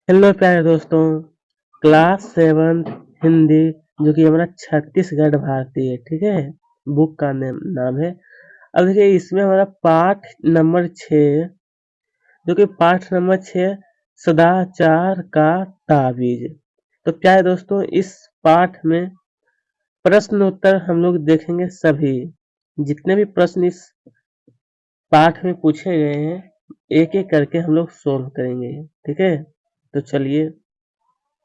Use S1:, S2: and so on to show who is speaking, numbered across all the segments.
S1: Hello प्यारे दोस्तों, class 7 Hindi जो कि हमारा छत्तीसगढ़ भारती है, ठीक है। बुक का नाम है। अब देखिए इसमें हमारा पाठ नंबर 6 जो कि पाठ नंबर 6 सदाचार का ताबीज। तो प्यारे दोस्तों, इस पाठ में प्रश्न उत्तर हम लोग देखेंगे। सभी जितने भी प्रश्न इस पाठ में पूछे गए हैं एक एक करके हम लोग सोल्व करेंगे, ठीक है। तो चलिए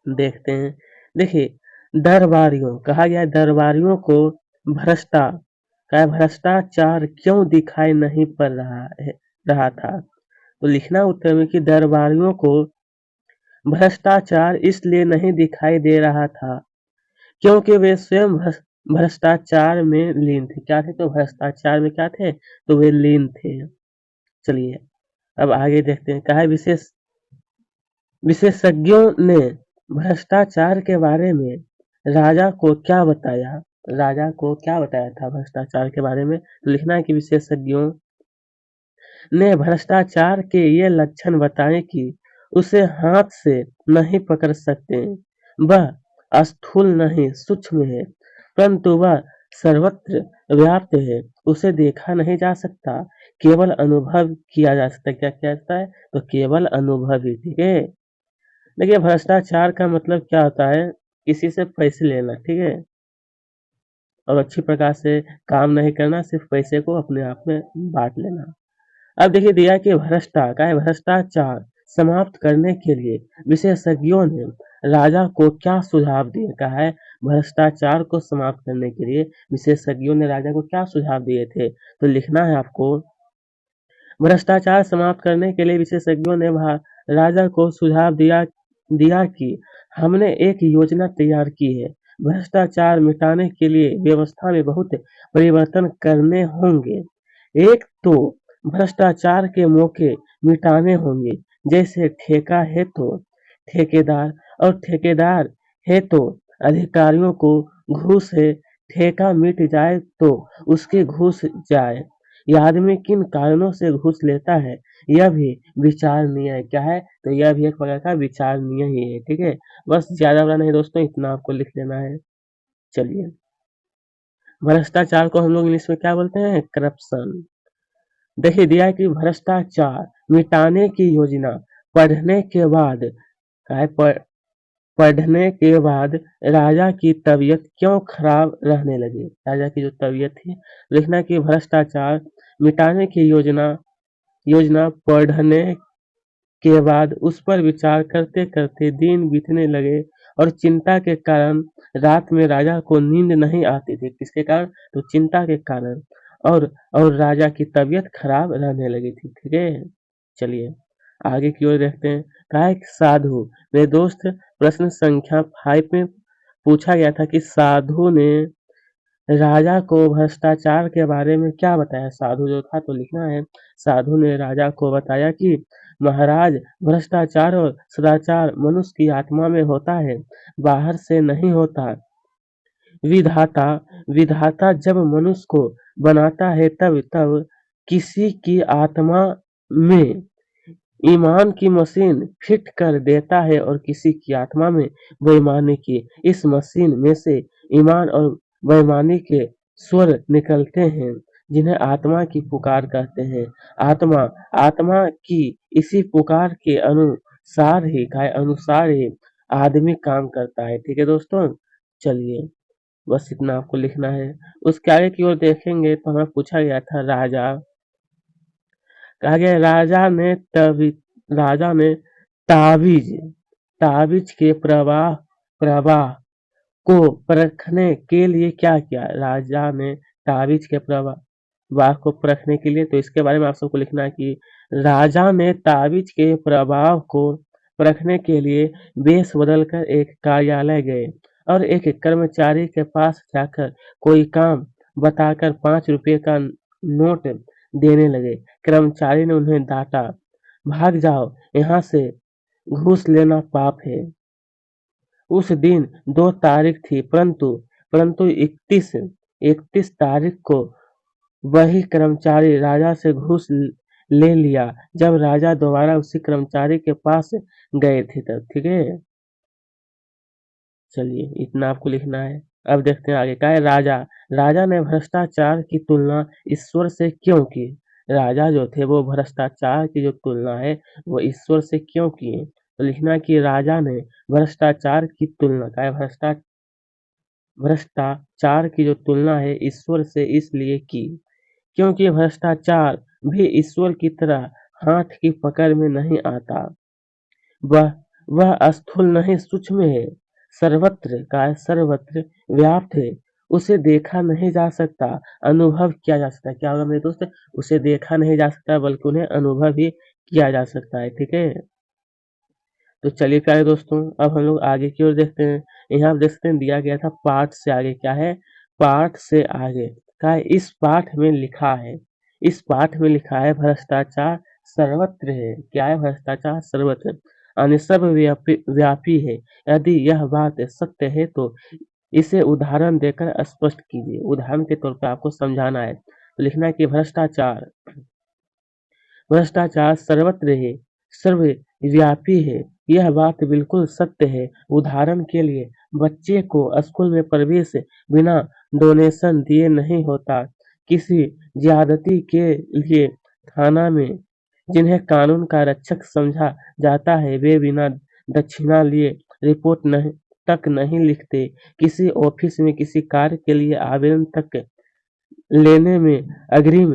S1: देखते हैं। देखिए दरबारियों कहा गया है, दरबारियों को भ्रष्टाचार क्यों दिखाई नहीं पड़ रहा था। तो लिखना उत्तर में कि दरबारियों को भ्रष्टाचार इसलिए नहीं दिखाई दे रहा था क्योंकि वे स्वयं भ्रष्टाचार में लीन थे। क्या थे? तो भ्रष्टाचार में क्या थे? तो वे लीन थे। चलिए अब आगे देखते हैं। कहा है विशेषज्ञों ने भ्रष्टाचार के बारे में राजा को क्या बताया। राजा को क्या बताया था भ्रष्टाचार के बारे में? तो लिखना है कि विशेषज्ञों ने भ्रष्टाचार के ये लक्षण बताए कि उसे हाथ से नहीं पकड़ सकते, वह स्थूल नहीं सूक्ष्म है, परंतु वह सर्वत्र व्याप्त है, उसे देखा नहीं जा सकता, केवल अनुभव किया जा सकता है। क्या किया जाता है? तो केवल अनुभव ही, ठीक है। देखिए भ्रष्टाचार का मतलब क्या होता है? किसी से पैसे लेना, ठीक है, और अच्छी प्रकार से काम नहीं करना, सिर्फ पैसे को अपने आप में बांट लेना। अब देखिए दिया कि भ्रष्टाचार समाप्त करने के लिए विशेषज्ञों ने राजा को क्या सुझाव दिए। कहा है भ्रष्टाचार को समाप्त करने के लिए विशेषज्ञों ने राजा को क्या सुझाव दिए थे। तो लिखना है आपको, भ्रष्टाचार समाप्त करने के लिए विशेषज्ञों ने राजा को सुझाव दिया दिया कि हमने एक योजना तैयार की है। भ्रष्टाचार मिटाने के लिए व्यवस्था में बहुत परिवर्तन करने होंगे। एक तो भ्रष्टाचार के मौके मिटाने होंगे, जैसे ठेका है तो ठेकेदार और ठेकेदार है तो अधिकारियों को घूस है। ठेका मिट जाए तो उसके घूस जाए। ये आदमी किन कारणों से घूस लेता है यह भी विचारणीय है। क्या है? तो यह भी एक प्रकार का विचारणीय ही है, ठीक है। बस ज्यादा बड़ा नहीं दोस्तों, इतना आपको लिख लेना है। चलिए भ्रष्टाचार को हम लोग इंग्लिश में क्या बोलते हैं? करप्शन। देखिए दिया है कि भ्रष्टाचार मिटाने की योजना पढ़ने के बाद पढ़ने के बाद राजा की तबीयत क्यों खराब रहने लगी। राजा की जो तबीयत थी, लिखना कि भ्रष्टाचार मिटाने की योजना योजना पढ़ने के बाद उस पर विचार करते करते दिन बीतने लगे और चिंता के कारण रात में राजा को नींद नहीं आती थी। किसके कारण? तो चिंता के कारण। और राजा की तबीयत खराब रहने लगी थी, ठीक है। चलिए आगे की ओर देखते हैं। कहा एक साधु, मेरे दोस्त, प्रश्न संख्या 5 में पूछा गया था कि साधु ने राजा को भ्रष्टाचार के बारे में क्या बताया। साधु जो था, तो लिखना है साधु ने राजा को बताया कि महाराज, भ्रष्टाचार और सदाचार मनुष्य की आत्मा में होता है, बाहर से नहीं होता। विधाता विधाता जब मनुष्य को बनाता है तब तब किसी की आत्मा में ईमान की मशीन फिट कर देता है और किसी की आत्मा में बेईमानी की। इस मशीन में से ईमान और बेईमानी के स्वर निकलते हैं, जिन्हें आत्मा की पुकार कहते हैं। आत्मा आत्मा की इसी पुकार के अनुसार ही आदमी काम करता है, ठीक है दोस्तों। चलिए बस इतना आपको लिखना है। उसके आगे की ओर देखेंगे तो हमें पूछा गया था राजा, कहा गया राजा ने ताबीज ताबीज के प्रवाह को परखने के लिए क्या किया। राजा ने ताबीज के प्रवाह को परखने के लिए, तो इसके बारे में आप सबको लिखना है कि राजा ने ताबीज के प्रभाव को परखने के लिए वेश बदलकर एक कार्यालय गए और एक कर्मचारी के पास जाकर कोई काम बताकर 5 रुपए का नोट देने लगे। कर्मचारी ने उन्हें डांटा, भाग जाओ यहाँ से, घूस लेना पाप है। उस दिन 2 तारीख थी, परंतु 31 तारीख को वही कर्मचारी राजा से घूस ले लिया जब राजा दोबारा उसी कर्मचारी के पास गए थे तब। ठीक है, चलिए इतना आपको लिखना है। अब देखते हैं आगे क्या है। राजा राजा ने भ्रष्टाचार की तुलना ईश्वर से क्यों की? राजा जो थे वो भ्रष्टाचार की जो तुलना है वो ईश्वर से क्यों किए? तो लिखना है कि राजा ने भ्रष्टाचार की तुलना क्या है, भ्रष्टाचार की जो तुलना है ईश्वर से इसलिए की क्योंकि भ्रष्टाचार भी ईश्वर की तरह हाथ की पकड़ में नहीं आता। वह वह स्थूल नहीं सूक्ष्म है, सर्वत्र व्याप्त है। उसे देखा नहीं जा सकता, अनुभव किया जा सकता है। क्या होगा मेरे दोस्त? उसे देखा नहीं जा सकता बल्कि उन्हें अनुभव भी किया जा सकता है। ठीक है, तो चलिए प्यारे दोस्तों अब हम लोग आगे की ओर देखते हैं। यहाँ आप देख सकते हैं दिया गया था पाठ से आगे क्या है, पाठ से आगे क्या है, इस पाठ में लिखा है, इस पाठ में लिखा है भ्रष्टाचार सर्वत्र है। क्या है? भ्रष्टाचार सर्वत्र यानी व्यापी है। यदि यह बात सत्य है तो इसे उदाहरण देकर स्पष्ट कीजिए। उदाहरण के तौर पर आपको समझाना है। तो लिखना है कि भ्रष्टाचार सर्वत्र है, सर्वव्यापी है। यह बात बिल्कुल सत्य है। उदाहरण के लिए बच्चे को स्कूल में प्रवेश बिना डोनेशन दिए नहीं होता। किसी ज्यादती के लिए थाना में जिन्हें कानून का रक्षक समझा जाता है वे बिना दक्षिणा लिए रिपोर्ट तक नहीं लिखते। किसी ऑफिस में किसी कार्य के लिए आवेदन तक लेने में अग्रिम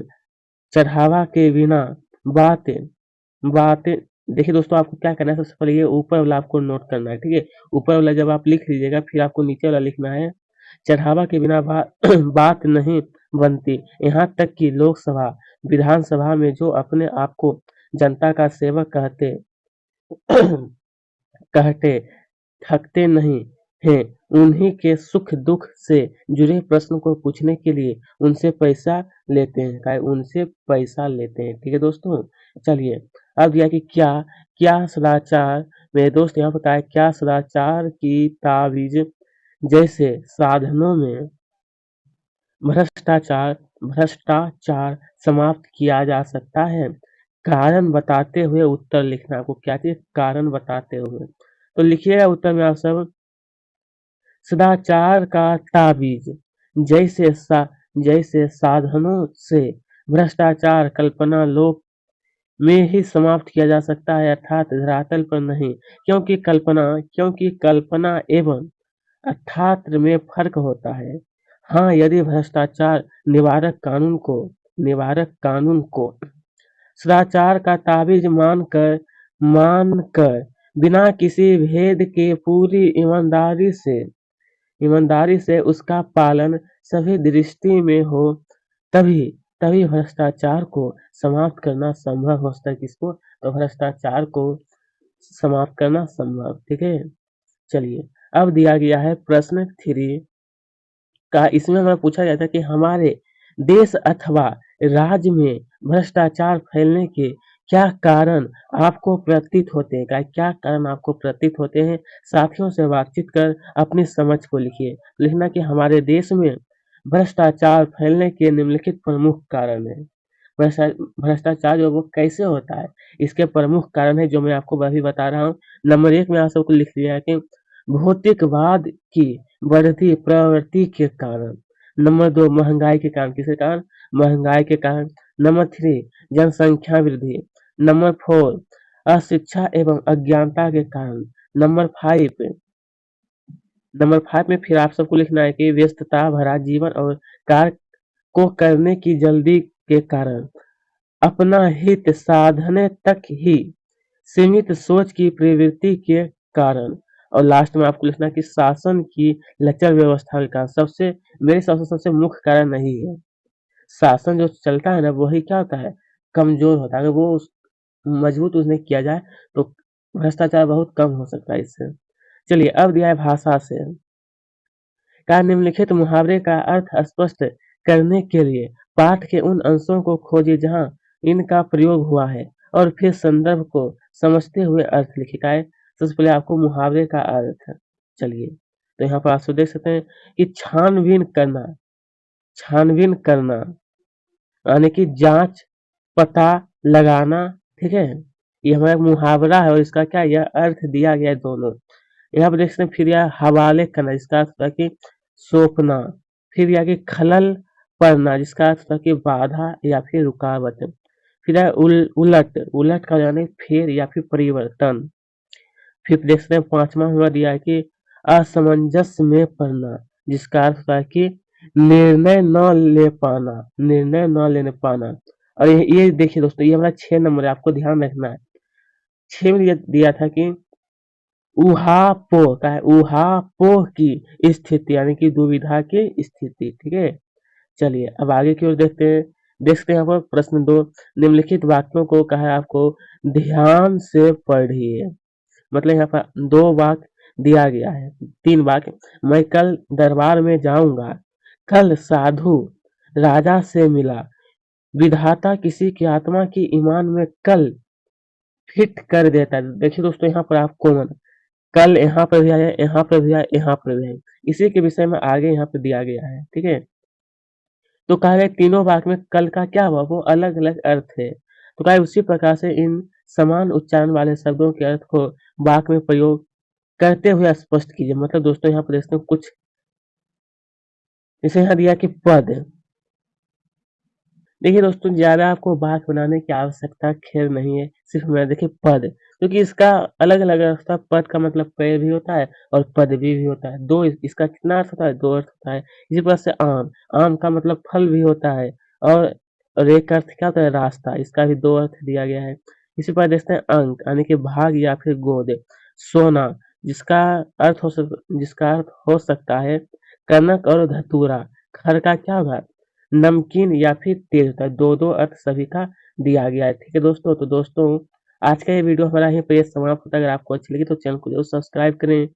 S1: चढ़ावा के बिना बातें बातें देखिए दोस्तों आपको क्या करना है, सबसे पहले ये ऊपर वाला आपको नोट करना है। ठीक है, ऊपर वाला जब आप लिख लीजिएगा फिर आपको नीचे वाला लिखना है। चढ़ावा के बिना बात नहीं बनती। यहाँ तक कि लोकसभा विधानसभा में जो अपने आप को जनता का सेवक कहते कहते थकते नहीं हैं, उन्हीं के सुख दुख से जुड़े प्रश्न को पूछने के लिए उनसे पैसा लेते हैं। उनसे पैसा लेते हैं। ठीक है दोस्तों, चलिए अब दिया कि क्या क्या सदाचार, मेरे दोस्त यहाँ पर क्या सदाचार की ताबीज जैसे साधनों में भ्रष्टाचार भ्रष्टाचार समाप्त किया जा सकता है? कारण बताते हुए उत्तर लिखना। आपको क्या चाहिए? कारण बताते हुए। तो लिखिएगा उत्तर में आप सब, सदाचार का ताबीज जैसे साधनों से भ्रष्टाचार कल्पना लोक में ही समाप्त किया जा सकता है अर्थात धरातल पर नहीं। क्योंकि कल्पना एवं अर्थात में फर्क होता है। हाँ, यदि भ्रष्टाचार निवारक कानून को सदाचार का ताबीज मानकर बिना किसी भेद के पूरी ईमानदारी से उसका पालन सभी दृष्टि में हो तभी तभी भ्रष्टाचार को समाप्त करना संभव हो सकता है। किसको? तो भ्रष्टाचार को समाप्त करना संभव। ठीक है, चलिए अब दिया गया है प्रश्न 3 का। इसमें हमें पूछा गया था कि हमारे देश अथवा राज्य में भ्रष्टाचार फैलने के क्या कारण आपको प्रतीत होते हैं? क्या कारण आपको प्रतीत होते हैं? साथियों से बातचीत कर अपनी समझ को लिखिए। लिखना कि हमारे देश में भ्रष्टाचार फैलने के निम्नलिखित प्रमुख कारण है। भ्रष्टाचार जो वो कैसे होता है इसके प्रमुख कारण है जो मैं आपको अभी बता रहा हूँ। नंबर 1 में आप सबको लिख लिया है कि भौतिकवाद की बढ़ती प्रवृत्ति के कारण। नंबर 2 महंगाई के कारण। किसके कारण? महंगाई के कारण। नंबर 3 जनसंख्या वृद्धि। नंबर 4 अशिक्षा एवं अज्ञानता के कारण। नंबर 5 में फिर आप सबको लिखना है कि व्यस्तता भरा जीवन और कार्य को करने की जल्दी के कारण। अपना हित साधने तक ही सीमित सोच की प्रवृत्ति के कारण। और लास्ट में आपको लिखना कि शासन की लचर व्यवस्था का मेरे हिसाब से सबसे मुख्य कारण नहीं है। शासन जो चलता है ना वही क्या होता है, कमजोर होता है। अगर वो मजबूत उसने किया जाए तो भ्रष्टाचार बहुत कम हो सकता है इससे। चलिए अब दिया है भाषा से का निम्नलिखित मुहावरे का अर्थ स्पष्ट करने के लिए पाठ के उन अंशों को खोजिए जहां इनका प्रयोग हुआ है और फिर संदर्भ को समझते हुए अर्थ लिखिए। सबसे पहले आपको मुहावरे का अर्थ, चलिए तो यहाँ पर आप देख सकते हैं कि छानबीन करना यानी कि जांच पता लगाना, ठीक है। ये हमारा मुहावरा है और इसका क्या यह अर्थ दिया गया है दोनों। यहाँ पर देख सकते हैं, फिर यह हवाले करना जिसका अर्थ होता है कि सौंपना, फिर यह कि खलल पड़ना जिसका अर्थ होता है कि बाधा या फिर रुकावट, फिर है उलट, उलट का यानी फेर या फिर परिवर्तन। फिर देख सकते हैं पांचवा हुआ दिया है कि असमंजस में पड़ना जिसका अर्थ होता है कि निर्णय न ले पाना, निर्णय न लेने पाना। और ये देखिए दोस्तों, ये हमारा 6 नंबर है, आपको ध्यान रखना है। 6 में दिया था कि ऊहापोह का है, ऊहापोह की स्थिति यानी कि दुविधा की स्थिति, ठीक है। चलिए अब आगे की ओर देखते हैं। देखते हैं यहाँ पर प्रश्न 2, निम्नलिखित वाक्यों को कहा है आपको ध्यान से पढ़िए। मतलब यहाँ पर 2 वाक्य दिया गया है, 3 वाक्य। मैं कल दरबार में जाऊंगा, कल साधु राजा से मिला, विधाता किसी की आत्मा की ईमान में कल फिट कर देता है। देखिए दोस्तों, यहाँ पर आप कॉमन कल यहाँ पर भी आया, यहाँ पर भी आया, यहाँ पर भी है, इसी के विषय में आगे यहाँ पे दिया गया है, ठीक है। तो कहा गया तीनों वाक्य में कल का क्या हुआ, वो अलग अलग अर्थ है। तो कहा उसी प्रकार से इन समान उच्चारण वाले शब्दों के अर्थ को वाक्य में प्रयोग करते हुए स्पष्ट कीजिए। मतलब दोस्तों यहाँ पर देखते हैं कुछ, जैसे यहाँ दिया कि पद। देखिए दोस्तों, ज़्यादा आपको वाक्य बनाने की आवश्यकता खैर नहीं है, सिर्फ मैं देखिए पद, क्योंकि इसका अलग अलग अर्थ होता है। पद का मतलब पेड़ भी होता है और पदवी भी होता है। दो इसका कितना अर्थ होता है, 2 अर्थ होता है। इसी प्रकार से आम, आम का मतलब फल भी होता है। और एक अर्थ क्या होता है, रास्ता, इसका भी 2 अर्थ दिया गया है। इसी प्रकार देखते हैं अंक यानी कि भाग या फिर गोद, सोना जिसका जिसका अर्थ हो सकता है कनक और धतूरा, खर का क्या होगा, नमकीन या फिर तेज होता है। 2-2 अर्थ सभी का दिया गया है, ठीक है दोस्तों। तो दोस्तों आज का ये वीडियो हमारा यहीं पर समाप्त होता है। अगर आपको अच्छी लगी तो चैनल को जरूर सब्सक्राइब करें।